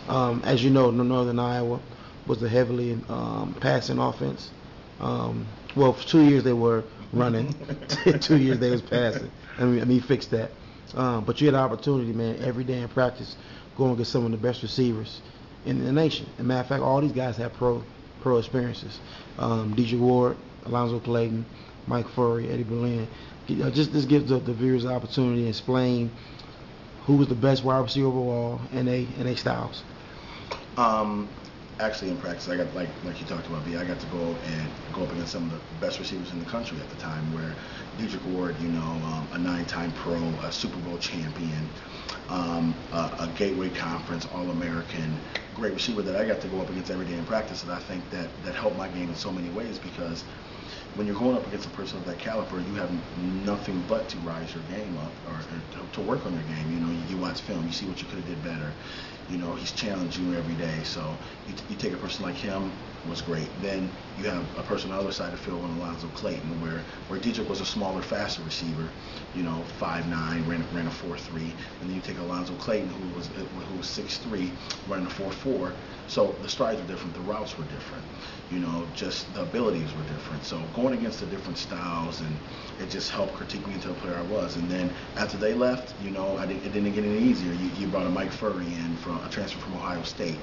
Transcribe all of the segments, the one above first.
As you know, Northern Iowa was a heavily passing offense. Well, for 2 years they were running, 2 years they was passing. I mean, fix that. But you had an opportunity, man, every day in practice, going against some of the best receivers in the nation. As a matter of fact, all these guys have pro experiences. DJ Ward, Alonzo Clayton, Mike Furry, Eddie Berlin. Just this gives the viewers the opportunity to explain who was the best wide receiver overall and they styles. Um, Actually, in practice, I got like you talked about, B. I got to go up against some of the best receivers in the country at the time. Where Dedrick Ward, a 9-time pro, a Super Bowl champion, a Gateway Conference All-American, great receiver that I got to go up against every day in practice, and I think that helped my game in so many ways because when you're going up against a person of that caliber, you have nothing but to rise your game up or to work on your game. You watch film, you see what you could have did better. He's challenging you every day. So you take a person like him, was great. Then you have a person on the other side of the field, Alonzo Clayton, where Dedrick was a smaller, faster receiver, 5'9", ran a 4.3, and then you take Alonzo Clayton, who was 6'3", running a 4.4. So the strides were different, the routes were different, just the abilities were different. So going against the different styles, and it just helped critique me into the player I was. And then after they left, it didn't get any easier. You brought a Mike Furry in, from a transfer from Ohio State,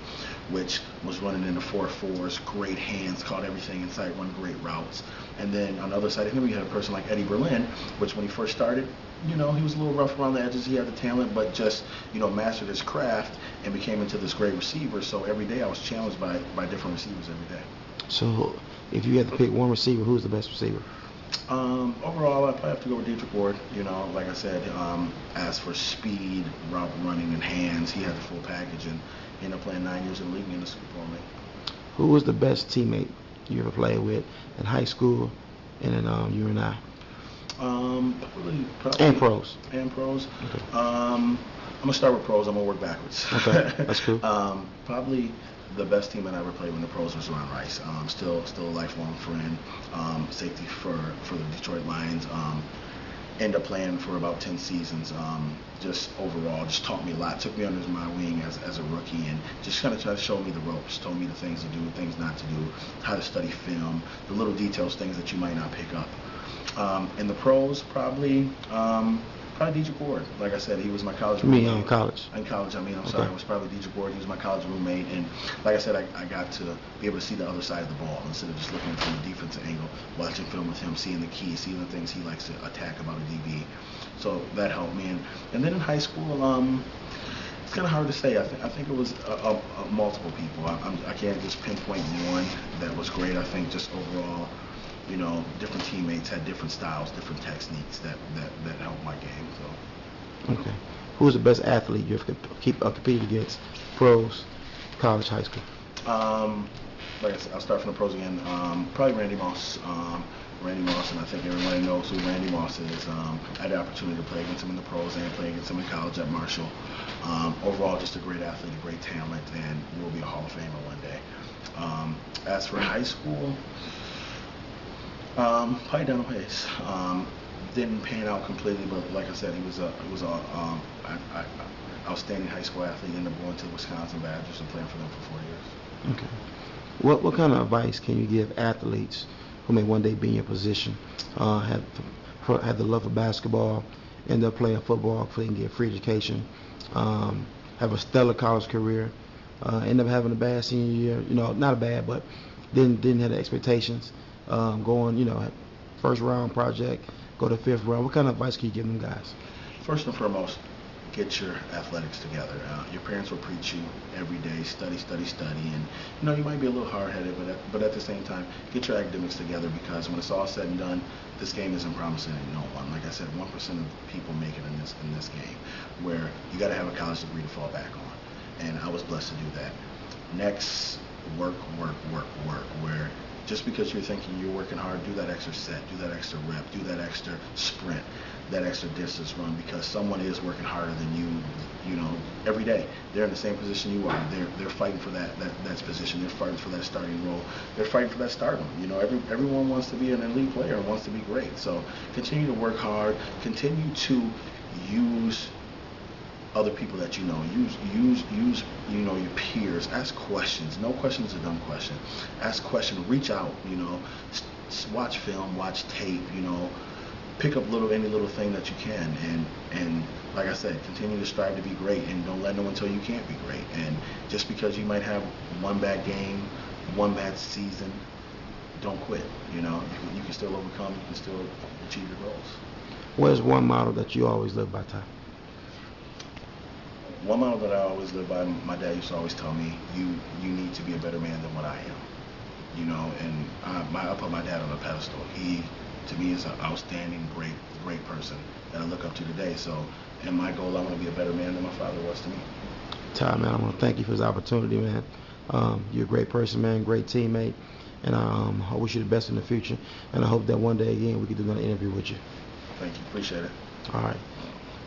which was running in the 4.4s, great hands, caught everything inside, run great routes. And then on the other side of him, you had a person like Eddie Berlin, which when he first started, he was a little rough around the edges. He had the talent, but just, mastered his craft and became into this great receiver. So every day I was challenged by different receivers every day. So if you had to pick one receiver, who's the best receiver? Overall, I'd probably have to go with Dedrick Ward. Like I said, as for speed, route running, and hands, he had the full package, and he ended up playing 9 years in the league in the Super Bowl. Who was the best teammate you ever played with in high school and in UNI? Probably And pros. And pros. Okay. I'm gonna start with pros. I'm gonna work backwards. Okay, that's cool. Probably the best team that I ever played when the pros was Ron Rice. Still a lifelong friend. Safety for the Detroit Lions. Ended up playing for about 10 seasons. Just overall, just taught me a lot. Took me under my wing as a rookie, and just kind of tried to show me the ropes. Told me the things to do, things not to do, how to study film, the little details, things that you might not pick up. In the pros, probably Dedrick Ward. Like I said, he was my college roommate. In college? In college, I'm sorry. It was probably Dedrick Ward. He was my college roommate. And like I said, I got to be able to see the other side of the ball instead of just looking from a defensive angle, watching film with him, seeing the keys, seeing the things he likes to attack about a DB. So that helped me. And then in high school, it's kind of hard to say. I think it was multiple people. I can't just pinpoint one that was great. I think just overall, different teammates had different styles, different techniques that helped my game. So. Okay. Who was the best athlete you ever competed against? Pros, college, high school? Like I said, I'll start from the pros again. Probably Randy Moss. Randy Moss, and I think everybody knows who Randy Moss is. I had the opportunity to play against him in the pros and play against him in college at Marshall. Overall, just a great athlete, a great talent, and will be a Hall of Famer one day. As for high school, probably Donald Hayes. Didn't pan out completely, but like I said, he was a outstanding high school athlete. Ended up going to the Wisconsin Badgers and playing for them for 4 years. Okay. What kind of advice can you give athletes who may one day be in your position, have the love of basketball, end up playing football so they can get free education, have a stellar college career, end up having a bad senior year, not a bad, but didn't have the expectations, going, first round project, go to fifth round. What kind of advice can you give them guys? First and foremost, get your athletics together. Your parents will preach you every day, study, and you might be a little hard-headed, but at the same time, get your academics together, because when it's all said and done, this game isn't promising to no one. Like I said, 1% of people make it in this game, where you got to have a college degree to fall back on, and I was blessed to do that. Next, work, where just because you're thinking you're working hard, do that extra set, do that extra rep, do that extra sprint, that extra distance run, because someone is working harder than you, every day. They're in the same position you are. They're fighting for that position. They're fighting for that starting role. They're fighting for that stardom. Everyone wants to be an elite player and wants to be great. So continue to work hard. Continue to use other people that you know. Use you know, your peers. Ask questions. No question is a dumb question. Ask questions. Reach out. You know, watch film, watch tape. You know, pick up any little thing that you can, and like I said, continue to strive to be great, and don't let no one tell you can't be great. And just because you might have one bad game, one bad season, don't quit. You know, you can still overcome. You can still achieve your goals. What is one model that you always live by, Ty? One model that I always live by, my dad used to always tell me, you need to be a better man than what I am. You know, and I put my dad on a pedestal. He, to me, is an outstanding, great person that I look up to today. So, in my goal, I want to be a better man than my father was to me. Ty, man, I want to thank you for this opportunity, man. You're a great person, man, great teammate, and I wish you the best in the future. And I hope that one day again we can do another interview with you. Thank you, appreciate it. All right.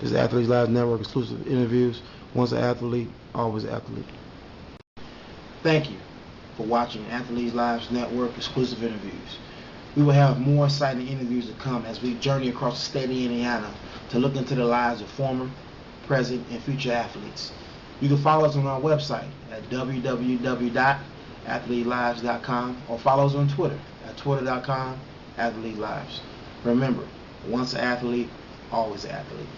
This is Athletes Live Network exclusive interviews. Once an athlete, always an athlete. Thank you for watching Athletes Live Network exclusive interviews. We will have more exciting interviews to come as we journey across the state of Indiana to look into the lives of former, present, and future athletes. You can follow us on our website at www.athletelives.com or follow us on Twitter at twitter.com/athletelives. Remember, once an athlete, always an athlete.